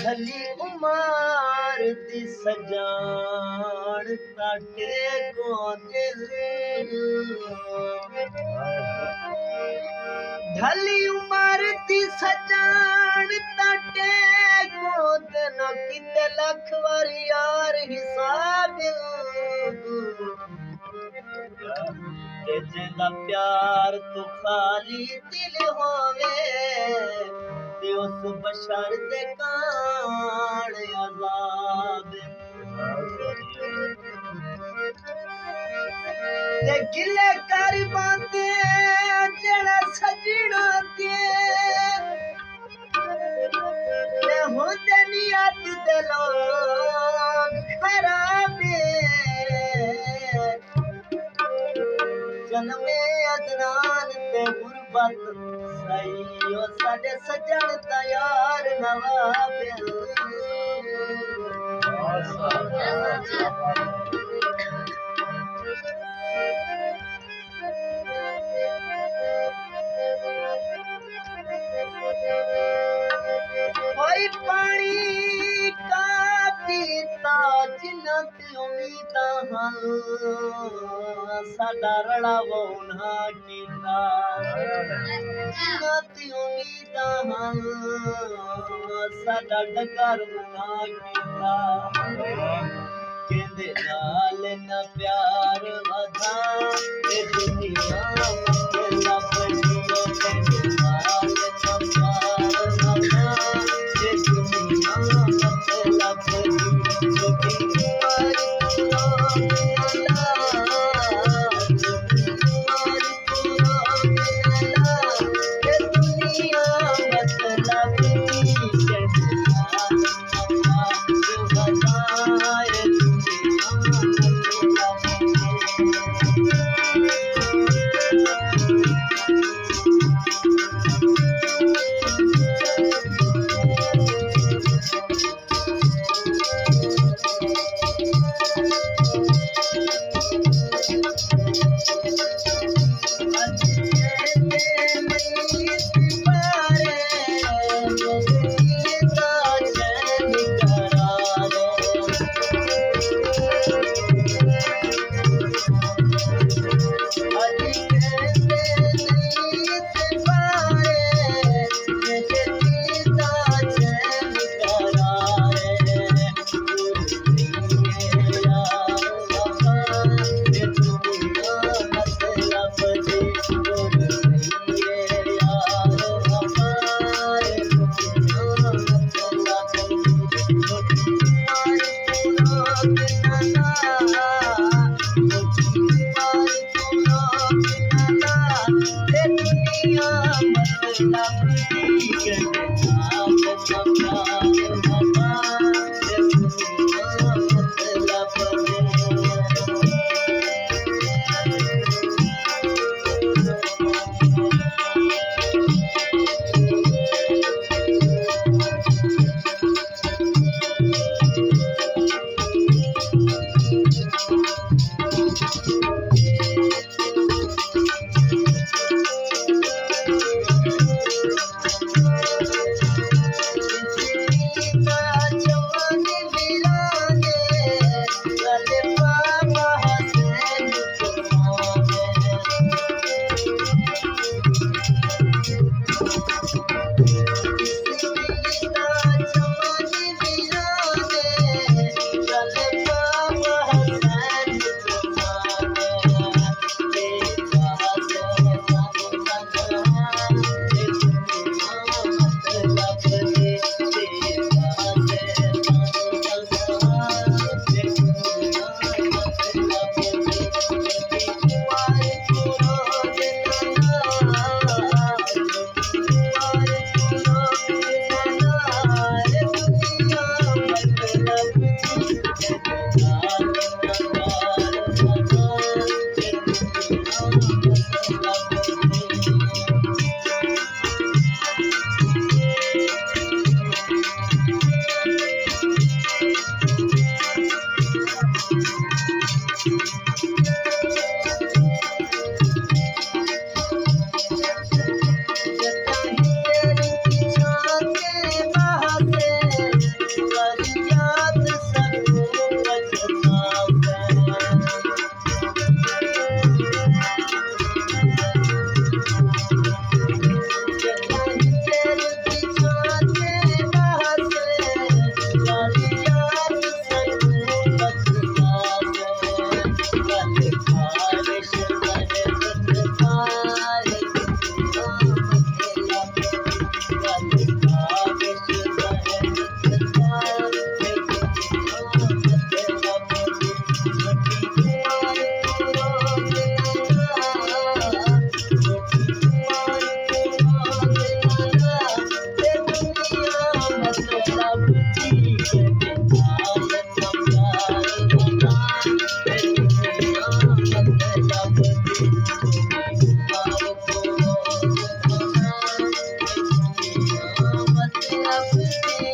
भली उमर दी सजान काटे को दिल भली उमर दी सजान काटे को दिल किते लख बार यार हिसाब जिंदा प्यार तो खाली दिल होवे ते उस बशर दे कान आजाद ते गिले कर बाते जड़ा सजना के ते होंदे नियत दे लोग खराबे जन्मे अदनान ते गुरबत सही ओ साडे सजन तैयार नवाबे कोई पानी का पीता जिन्नत उम्मीदा हल साडा रड़ावो ना कीता जिन्नत उम्मीदा हल साडा डगर ना कीता कहंदे नाल ना प्यार वधा ए दुनिया मतलब जियो कहंदे नाल ना प्यार वधा ए दुनिया मतलब जियो अपने